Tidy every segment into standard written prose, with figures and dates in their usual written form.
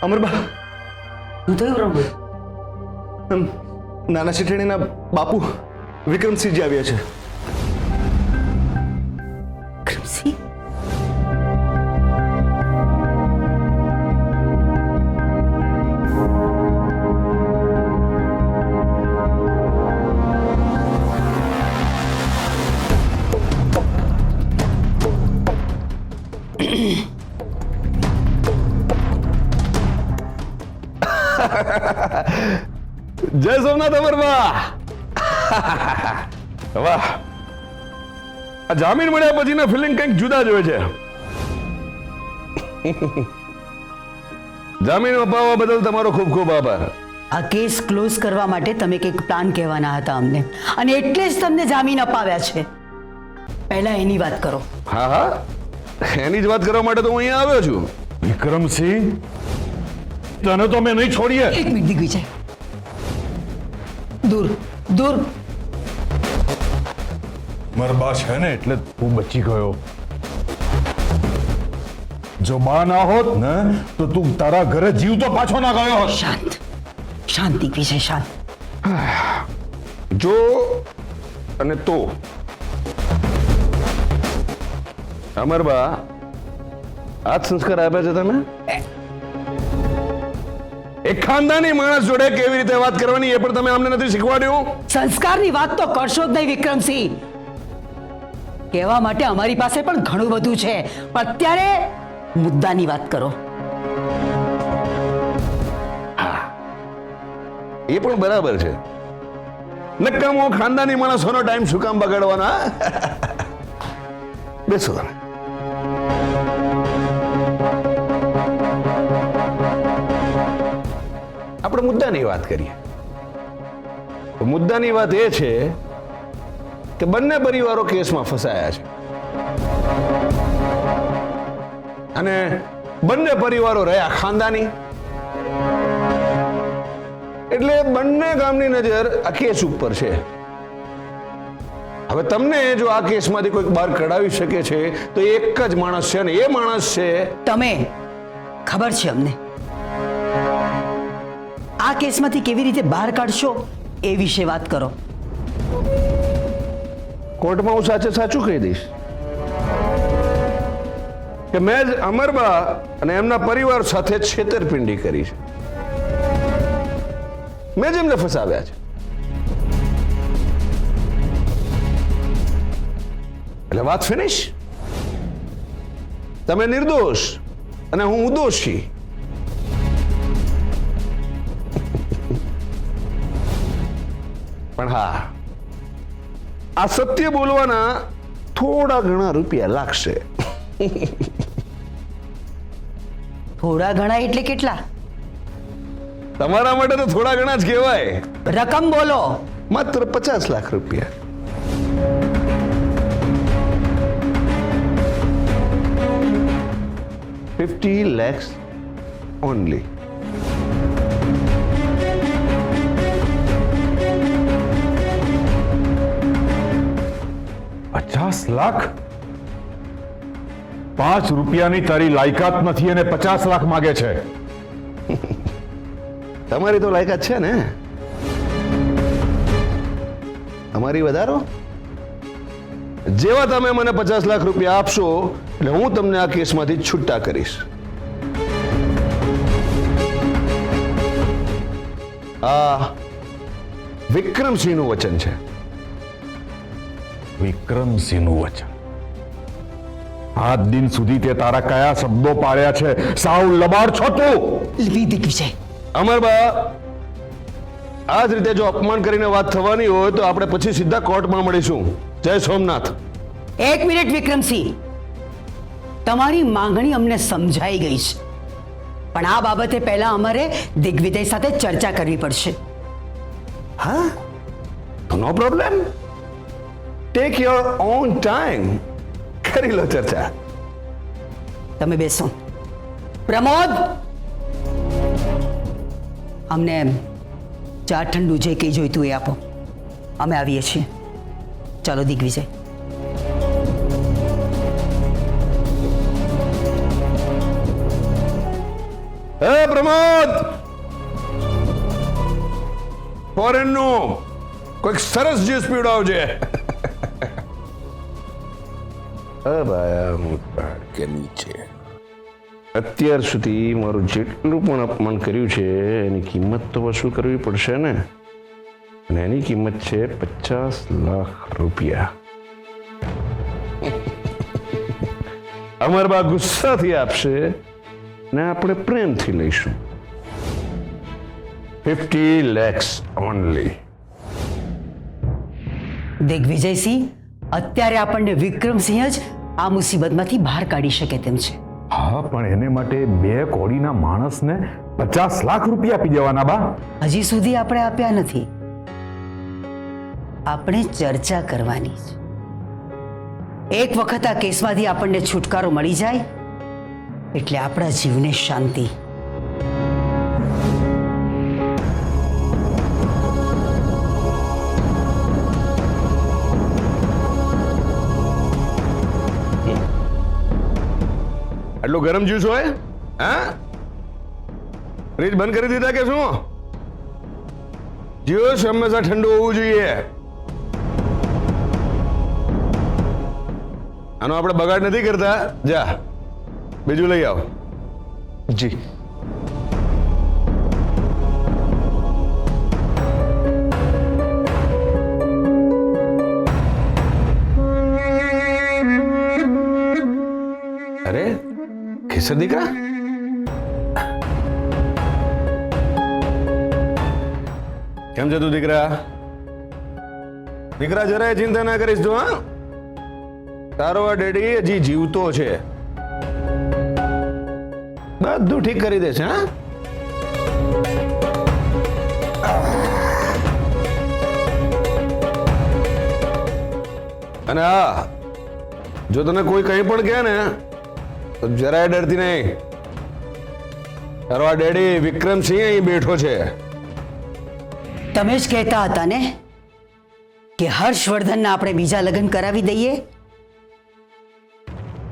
અમરબા, શું થયું રમણ? નાના શેઠાણીના બાપુ વિક્રમસિંહજી આવ્યા છે. વિક્રમસિંહ? જય સોમનાથ અમરબા. વાહ, આ જામીન મળ્યા પછીના ફિલિંગ કંઈક જુદા જ હોય છે. જામીન અપાવવા બદલ તમારો ખૂબ ખૂબ આભાર. આ કેસ ક્લોઝ કરવા માટે તમે કંઈક પ્લાન કહેવાના હતા અમને, અને એટલે જ તમને જામીન અપાવ્યા છે. પહેલા એની વાત કરો. હા હા, એની જ વાત કરવા માટે તો હું અહીંયા આવ્યો છું. વિક્રમસિંહ, તને તો અમે નહીં છોડીએ. એક મિનિટ દિગ્વિજય, દૂર દૂર. મારા બા છે ને એટલે તું બચી ગયો. જો બા ના હોત ને તો તું તારા ઘરે જીવતો પાછો ના ગયો હોત. શાંત શાંત દિગ્વિજય, શાંત. જો અને તો અમરબા, આ જ સંસ્કાર આપ્યા છે તમે? એક ખાનદાની માણસ જોડે કેવી રીતે વાત કરવાની એ પણ તમે અમને નથી શીખવાડ્યું. સંસ્કારની વાત તો કરશો જ નહીં વિક્રમસિંહ. કહેવા માટે અમારી પાસે પણ ઘણું બધું છે, પણ અત્યારે મુદ્દાની વાત કરો. એ પણ બરાબર છે. નક્કામો ખાનદાની માણસોનો ટાઈમ શું કામ બગાડવાના? બેસો તમે. આપણે મુદ્દાની વાત કરીએ. તો મુદ્દાની વાત એ છે કે બંને પરિવારો કેસમાં ફસાયા છે અને બંને પરિવારો રહ્યા ખાનદાની. એટલે બંને ગામની નજર આ કેસ ઉપર છે. હવે તમને જો આ કેસમાંથી કોઈક બહાર કઢાવી શકે છે તો એક જ માણસ છે, અને એ માણસ છે તમે. ખબર છે અમને. આ કેસમાંથી કેવી રીતે બહાર કાઢશો એ વિશે વાત કરો. કોર્ટમાં હું સાચે સાચું કહી દઈશ કે મેં જ અમરબા અને એમના પરિવાર સાથે છેતરપિંડી કરી છે. મેં જ એમને ફસાવ્યા છે. એટલે વાત ફિનિશ. તમે નિર્દોષ અને હું દોષી. પણ હા, આ સત્ય બોલવાના થોડા ઘણા રૂપિયા લાગશે. થોડા ઘણા એટલે કેટલા? તમારા માટે તો થોડા ઘણા જ કહેવાય. રકમ બોલો. માત્ર 50 લાખ રૂપિયા. $50 lakhs only. લાખ? 5 રૂપિયાની તારી લાયકાત નથી અને 50 લાખ માંગે છે. તમારી તો લાયકાત છે ને. અમારી વધારો. જેવા તમે મને 50 લાખ રૂપિયા આપશો એટલે હું તમને આ કેસમાંથી છૂટા કરીશ. આ વિક્રમસિંહનું વચન છે. વિક્રમસિંહનું વચન? આજ દિન સુધી તે તારા કયા શબ્દો પાડ્યા છે? સાવ લબાડ છો તું. દિગ્વિજય, અમરબા, આ જ રીતે જો અપમાન કરીને વાત થવાની હોય તો આપણે પછી સીધા કોર્ટમાં મળીશું. જય સોમનાથ. એક મિનિટ વિક્રમસિંહ. તમારી માંગણી અમને સમજાઈ ગઈ છે, પણ આ બાબતે પહેલા અમારે દિગ્વિજય સાથે ચર્ચા કરવી પડશે. હા, તો no problem. Take your own time. કરી લો ચર્ચા. તમે બેસો. પ્રમોદ, અમને ચા ઠંડુ જે કંઈ જોઈતું એ આપો. અમે આવીએ છીએ. ચાલો દિગ્વિજય. હે પ્રમોદ, ફોરેન નું કોઈક સરસ જ્યુસ પીવડાવજે. अब आया हूं पहाड़ के નીચે. અત્યાર સુધી મારું જેટલું પણ અપમાન કર્યું છે એની કિંમત તો વસૂલ કરવી પડશે ને, અને એની કિંમત છે 50 લાખ રૂપિયા. અમરબા ગુસ્સાથી આપશે ને આપણે પ્રેમથી લઈશું. 50 lakhs only. દિગ્વિજયસિંહ, અત્યારે આપણને વિક્રમસિંહ જ આ મુસીબતમાંથી બહાર કાઢી શકે તેમ છે. હા, પણ એને માટે 2 કોડીના માણસને 50 લાખ રૂપિયા આપી દેવાના બા. હજી સુધી આપણે આપ્યા નથી. આપણે ચર્ચા કરવાની છે. એક વખત આ કેસમાંથી આપણને છુટકારો મળી જાય એટલે આપણા જીવને શાંતિ. આટલું ગરમ જ્યુસ હોય? હા, ફ્રીજ બંધ કરી દીધા કે શું? જ્યુસ હંમેશા ઠંડુ હોવું જોઈએ. આનો આપણે બગાડ નથી કરતા. જા, બીજું લઈ આવ. જી. અરે કેસર દીકરા, કેમ છે તું દીકરા? દીકરા જરાય ચિંતા ના કરીશ તું. હા, તારો આ ડેડી હજી જીવતો છે, બધું ઠીક કરી દેશે. હા, અને હા, જો તને કોઈ કંઈ પણ કહે ને તો જરાય ડરતી નહીં. તારો આ ડેડી વિક્રમસિંહ અહીં બેઠો છે. તમે જ કહેતા હતા ને કે હર્ષવર્ધનને આપણે બીજા લગ્ન કરાવી દઈએ,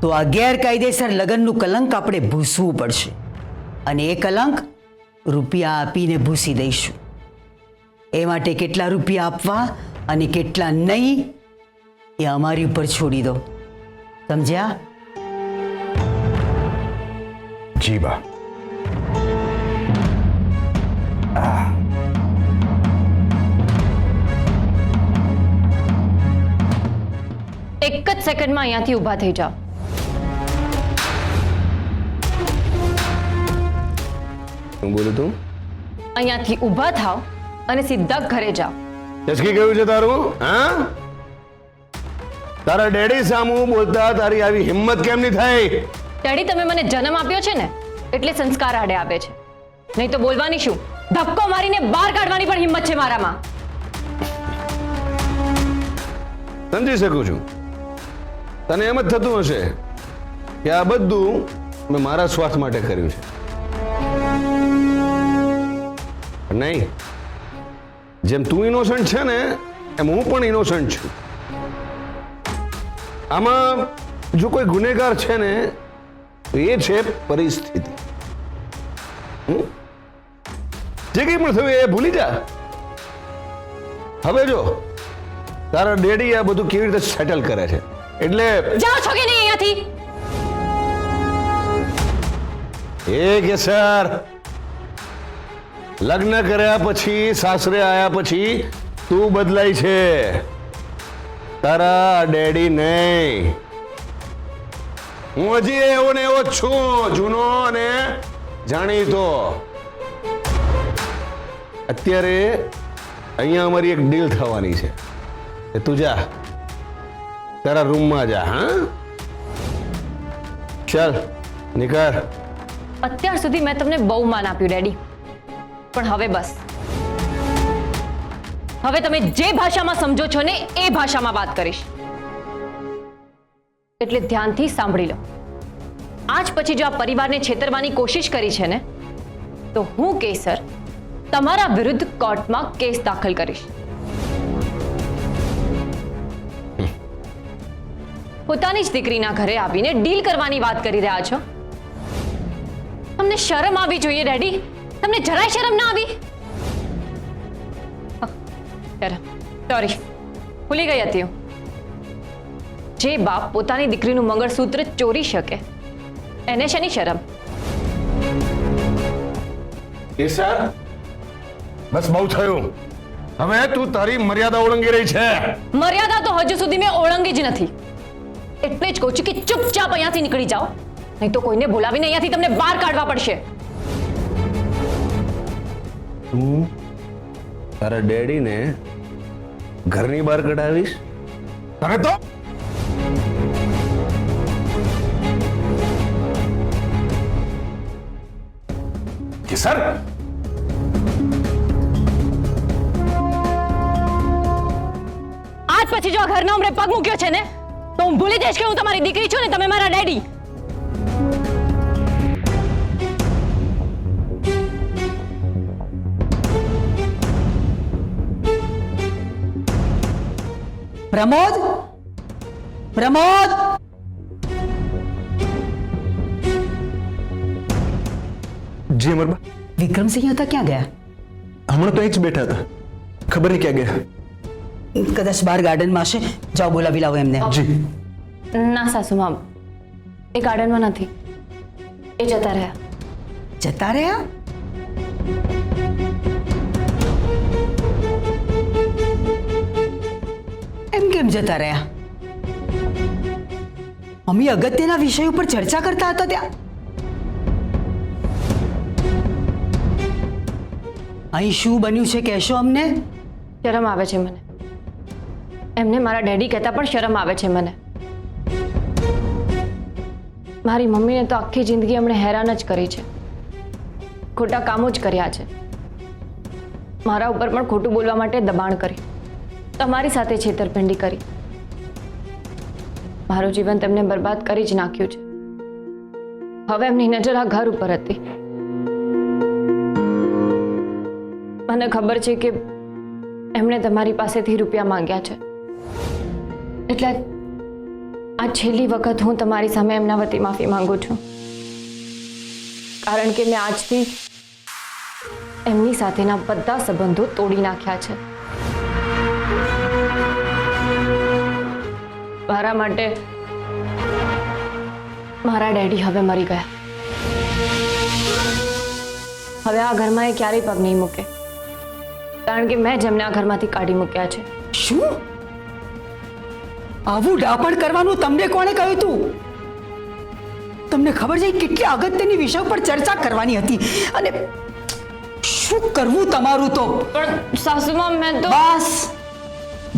તો આ ગેરકાયદેસર લગ્નનું કલંક આપણે ભૂસવું પડશે, અને એ કલંક રૂપિયા આપીને ભૂસી દઈશું. એ માટે કેટલા રૂપિયા આપવા અને કેટલા નહીં એ અમારી ઉપર છોડી દો. સમજ્યા? જી બા. એક જ સેકન્ડમાં અહીંયાથી ઊભા થઈ જાઓ. શું બોલું તું? અહીંયાથી ઊભા થાવ અને સીધા ઘરે જાઓ. ચસકી ગયું છે તારું? હા, તારા ડેડી સામું બોલતા તારી આવી હિંમત કેમ નહીં થઈ? ડેડી, તમે મને જન્મ આપ્યો છે ને એટલે સંસ્કાર આડે આપે છે, નહીં તો બોલવાની શું, ધક્કો મારીને બહાર કાઢવાની પણ હિંમત છે મારામાં. સમજી શકું છું. તને એમ જ થતું હશે કે આ બધું મેં મારા સ્વાર્થ માટે કર્યું છે. પણ નહીં, જેમ તું ઇનોસન્ટ છે ને એમ હું પણ ઇનોસન્ટ છું. આમાં જો કોઈ ગુનેગાર છે ને તો એ છે પરિસ્થિતિ. જે કંઈ પણ થયું એ ભૂલી જા. હવે જો તારા ડેડી આ બધું કેવી રીતે સેટલ કરે છે, એટલે જાઓ છો કે નહીં અહીંયાથી? એ કેસર, લગ્ન કર્યા પછી, સાસરે આવ્યા પછી તું બદલાય છે, તારા ડેડી નહીં. હું હજી એવો ને એવો જ છું, જૂનો અને જાણીતો. અત્યારે અહીંયા અમારી એક ડીલ થવાની છે. તું જા, તારા રૂમમાં જા. હા, ચાલ નીકળ. અત્યાર સુધી મેં તમને બહુ માન આપ્યું ડેડી, પણ હવે બસ. હવે તમે જે ભાષામાં સમજો છો ને એ ભાષામાં વાત કરીશ, એટલે ધ્યાનથી સાંભળી લો. આજ પછી જો આ પરિવારને છેતરવાની કોશિશ કરી છે ને તો હું કેસર તમારા વિરુદ્ધ કોર્ટમાં કેસ દાખલ કરીશ. પોતાની જ દીકરીના ઘરે આવીને ડીલ કરવાની વાત કરી રહ્યા છો. તમને શરમ આવી જોઈએ ડેડી. તમને જરાય શરમ ના આવી? શરમ, સોરી, ભૂલી ગઈ હતી હું. જે બાપ પોતાની દીકરીનું મંગળસૂત્ર ચોરી શકે એને શેની શરમ? કેસર, બસ બહુ થયું. હવે તું તારી મર્યાદા ઓળંગી રહી છે. મર્યાદા તો હજુ સુધી મેં ઓળંગી જ નથી. એટલે જ કહું છું કે ચૂપચાપ અહીંયાથી નીકળી જાઓ, નહીં તો કોઈને બોલાવીને અહીંયાથી તમને બહાર કાઢવા પડશે. તું તારા ડેડીને ઘરની બહાર કઢાવીશ? તને તો કેસર, આજ પછી જો આ ઘરના ઉમરે પગ મૂક્યો છે ને તો હું ભૂલી જઈશ કે હું તમારી દીકરી છું ને તમે મારા ડેડી. પ્રમોદ, પ્રમોદ, જી અમરબા, વિક્રમસિંહ હતા, ક્યાં ગયા? હમણાં તો અહીં જ બેઠા હતા, ખબર નહીં ક્યાં ગયા. કદાચ બહાર ગાર્ડનમાં હશે, જાઓ બોલાવી લાવો એમને. જી. ના સાસુમાં, એ ગાર્ડનમાં નથી, એ જતા રહ્યા. જતા રહ્યા? એમ કેમ જતા રહ્યા? મમ્મી અગત્યના વિષય ઉપર ચર્ચા કરતા હતા ત્યાં. અહીં શું બન્યું છે કહેશો અમને? શરમ આવે છે મને. એમને મારા ડેડી કહેતા પણ શરમ આવે છે મને. મારી મમ્મીને તો આખી જિંદગી એમણે હેરાન જ કરી છે, ખોટા કામો જ કર્યા છે. મારા ઉપર પણ ખોટું બોલવા માટે દબાણ કરી, તમારી સાથે છેતરપિંડી કરી. મારું જીવન તેમને બરબાદ કરી જ નાખ્યું છે. હવે એમની નજર આ ઘર ઉપર હતી. મને ખબર છે કે એમણે તમારી પાસેથી રૂપિયા માંગ્યા છે, એટલે આ છેલ્લી વખત હું તમારી સામે એમના વતી માફી માંગુ છું. કારણ કે મેં આજથી એમની સાથેના બધા સંબંધો તોડી નાખ્યા છે. મારા માટે મારા ડેડી હવે મરી ગયા. હવે આ ઘરમાં એ ક્યારેય પગ નહીં મૂકે, કારણ કે મેં જ એમને આ ઘરમાંથી કાઢી મૂક્યા છે. શું? આવું ડાપણ કરવાનું તમને કોણે કહ્યું હતું? તમને ખબર છે કેટલી અગત્યની વિષય પર ચર્ચા કરવાની હતી અને શું કરવું તમારું તો? પણ સાસુમાં મેં તો બસ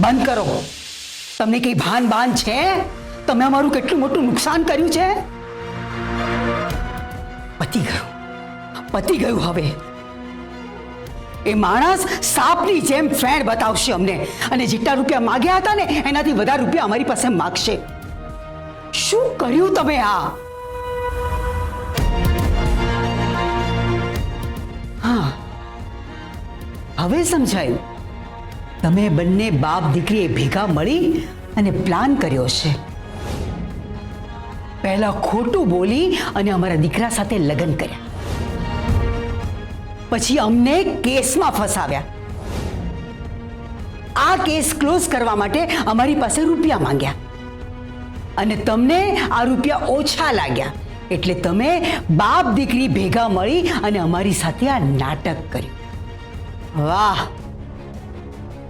બંધ કરો. તમને કઈ ભાન છે? તમે અમારું કેટલું મોટું નુકસાન કર્યું છે. પતી ગયું હવે. એ માણસ સાપની જેમ ફેણ બતાવશે અમને, અને જેટલા રૂપિયા માંગ્યા હતા ને એનાથી વધારે રૂપિયા અમારી પાસે માંગશે. શું કર્યું તમે આ? હા, હવે સમજાયું. તમે બંને બાપ દીકરીએ ભેગા મળી અને પ્લાન કર્યો છે. પહેલા ખોટું બોલી અને અમારા દીકરા સાથે લગ્ન કર્યા, પછી અમને કેસમાં ફસાવ્યા. આ કેસ ક્લોઝ કરવા માટે અમારી પાસે રૂપિયા માંગ્યા, અને તમને આ રૂપિયા ઓછા લાગ્યા એટલે તમે બાપ દીકરી ભેગા મળી અને અમારી સાથે આ નાટક કર્યું. વાહ!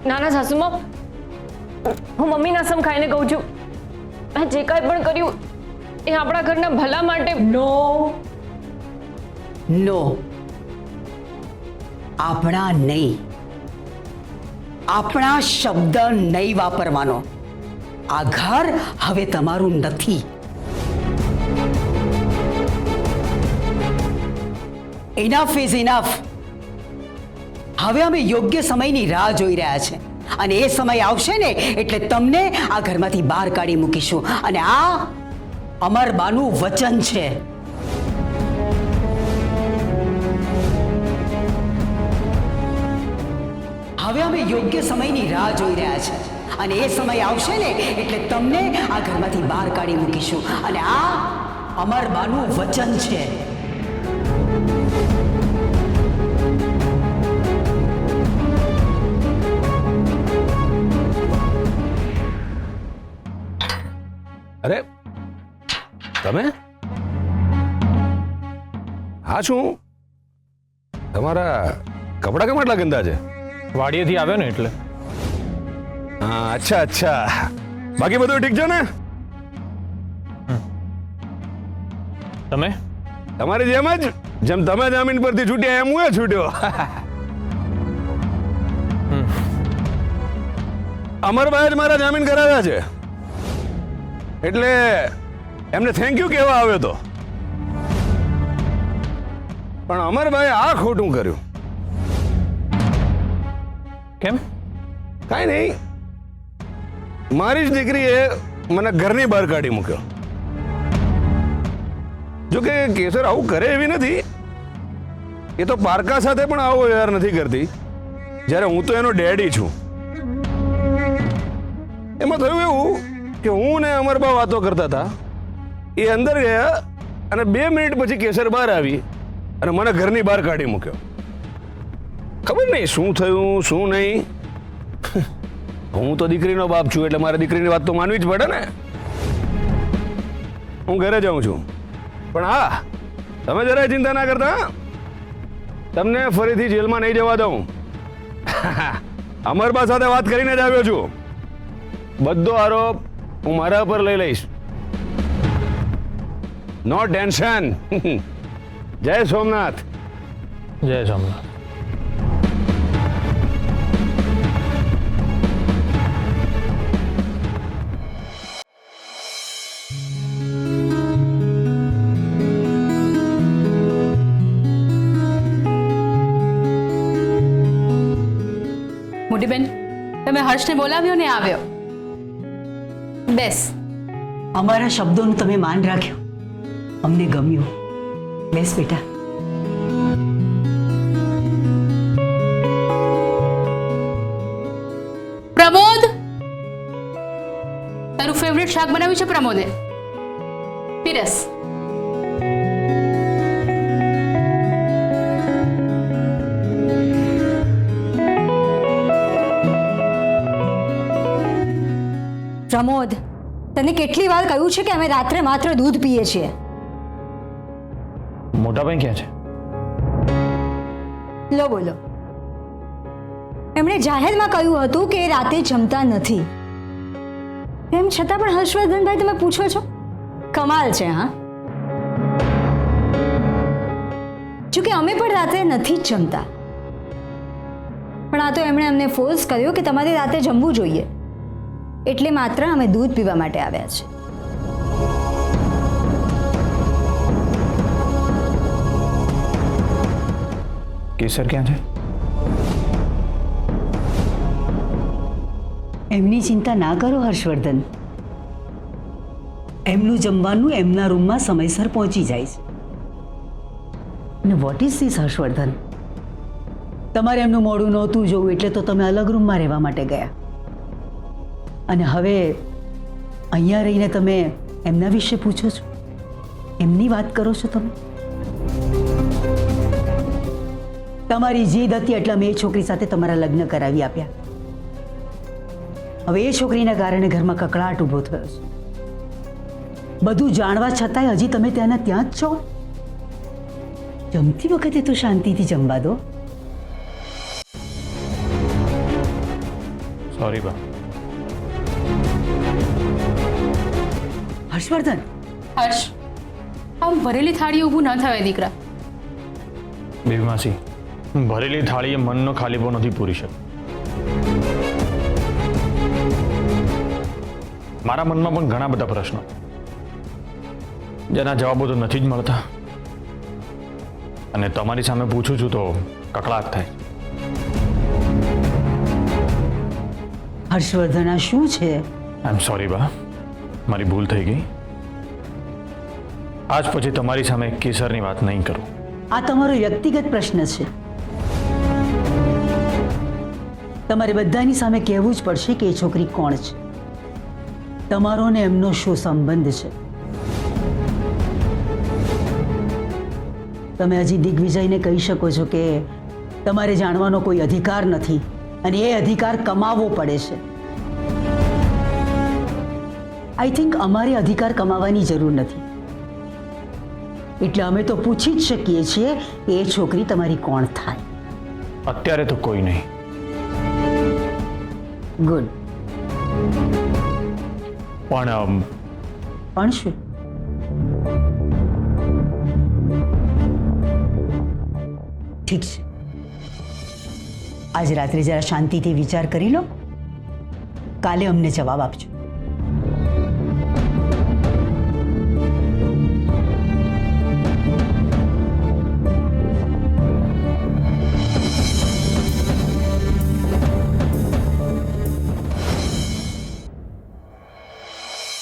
નાના સાસુમાં, હું મમ્મીના સમ ખાઈને કહું છું, મેં જે કાંઈ પણ કર્યું એ આપણા ઘરના ભલા માટે. નો, આપણા નહીં, આપણા શબ્દ નહીં વાપરવાનો. આ ઘર હવે તમારું નથી. Enough is enough. હવે અમે યોગ્ય સમયની રાહ જોઈ રહ્યા છે, અને એ સમય આવશે ને એટલે તમને આ ઘરમાંથી બહાર કાઢી મૂકીશું. અને આ અમરબાનું વચન છે. હવે અમે યોગ્ય સમયની રાહ જોઈ રહ્યા છે, અને એ સમય આવશે ને એટલે તમને આ ઘરમાંથી બહાર કાઢી મૂકીશું. અને આ અમરબાનું વચન છે. તમે હા શું તમારા કપડા કેમ આટલા ગંદા છે? વાડીએથી આવ્યો ને એટલે. હા અચ્છા અચ્છા, બાકી બધું ઠીક છે ને? તમે તમારી જેમ જ, જેમ તમે જામીન પરથી છૂટ્યા એમ હું છૂટ્યો. અમરભાઈ જ મારા જામીન કરાવ્યા છે, એટલે એમને થેન્ક યુ કહેવા આવ્યો તો. પણ અમરભાઈ આ ખોટું કર્યું. કેમ? કાંઈ નહીં, મારી જ દીકરીએ મને ઘરની બહાર કાઢી મૂક્યો. જો કે કેસર આવું કરે એવી નથી, એ તો પારકા સાથે પણ આવો વ્યવહાર નથી કરતી, જ્યારે હું તો એનો ડેડી છું. એમાં થયું એવું કે હું ને અમરબા વાતો કરતા હતા, એ અંદર ગયા અને 2 મિનિટ પછી કેસર બહાર આવી અને મને ઘરની બહાર કાઢી મૂક્યો. ખબર નહીં શું થયું શું નહીં. હું તો દીકરીનો બાપ છું, એટલે મારે દીકરીની વાત તો માનવી જ પડે ને. હું ઘરે જાઉં છું, પણ હા તમે જરાય ચિંતા ના કરતા, તમને ફરીથી જેલમાં નહીં જવા દઉં. અમરબા સાથે વાત કરીને જ આવ્યો છું. બધો આરોપ હું મારા પર લઈ લઈશ. નો ટેન્શન. જય સોમનાથ. જય સોમનાથ. મોટી બેન, તમે હર્ષને બોલાવ્યો ને આવ્યો. બેસ. અમારા શબ્દોનું તમે માન રાખ્યું, અમને ગમ્યું. બેસ બેટા. પ્રમોદ, તારું ફેવરિટ શાક બનાવ્યું છે પ્રમોદે. પીરસ. પ્રમોદ, તને કેટલી વાર કહ્યું છે કે અમે રાત્રે માત્ર દૂધ પીએ છીએ? મોટા ભાઈ ક્યાં છે? લો બોલો. એમણે જાહેરમાં કહ્યું હતું કે એ રાતે જમતા નથી. એમ છતાં પણ હર્ષવર્ધનભાઈ તમે પૂછો છો? કમાલ છે હા. જોકે અમે પણ રાત્રે નથી જ જમતા, પણ આ તો એમણે અમને ફોર્સ કર્યો કે તમારે રાતે જમવું જોઈએ, એટલે માત્ર અમે દૂધ પીવા માટે આવ્યા છે. કેસર ક્યાં છે? એમની ચિંતા ના કરો હર્ષવર્ધન, એમનું જમવાનું એમના રૂમમાં સમયસર પહોંચી જાય છે. અને વોટ ઇઝ ધીસ હર્ષવર્ધન? તમારે એમનું મોડું નહોતું જોવું એટલે તો તમે અલગ રૂમમાં રહેવા માટે ગયા, અને હવે અહીંયા રહીને તમે એમના વિશે પૂછો છો, એમની વાત કરો છો તમે. તમારી જીદ હતી એટલે મેં એ છોકરી સાથે તમારા લગ્ન કરાવી આપ્યા. હવે એ છોકરીના કારણે ઘરમાં કકળાટ ઊભો થયો છે. બધું જાણવા છતાંય હજી તમે ત્યાંના ત્યાં જ છો. જમતી વખતે તો શાંતિથી જમવા દો. સોરી બા. હર્ષવર્ધન, હર્ષ, આમ ભરેલી થાળી ઊભું ન થવાય દીકરા. બેબી માસી, ભરેલી થાળીએ મનનો ખાલીપો નથી પૂરી શકતી. મારા મનમાં પણ ઘણા બધા પ્રશ્નો, જેના જવાબો તો નથી જ મળતા, અને તમારી સામે પૂછું છું તો કકળાટ થાય. હર્ષવર્ધન આ શું છે? આઈ એમ સોરી બા, મારી ભૂલ થઈ ગઈ. આજ પછી તમારી સામે કેસરની વાત નહીં કરું. આ તમારો વ્યક્તિગત પ્રશ્ન છે. તમારે બધાની સામે કહેવું જ પડશે કે એ છોકરી કોણ છે, તમારો ને એમનો શું સંબંધ છે. તમે હજી દિગ્વિજયને કહી શકો છો કે તમારે જાણવાનો કોઈ અધિકાર નથી અને એ અધિકાર કમાવવો પડે છે. આઈ થિંક અમારે અધિકાર કમાવાની જરૂર નથી. એટલે અમે તો પૂછી જ શકીએ છીએ એ છોકરી તમારી કોણ થાય. અત્યારે તો કોઈ નહીં. ગુડ. પણ પણ શું? ઠીક છે, આજે રાત્રે જરા શાંતિથી વિચાર કરી લો, કાલે અમને જવાબ આપજો.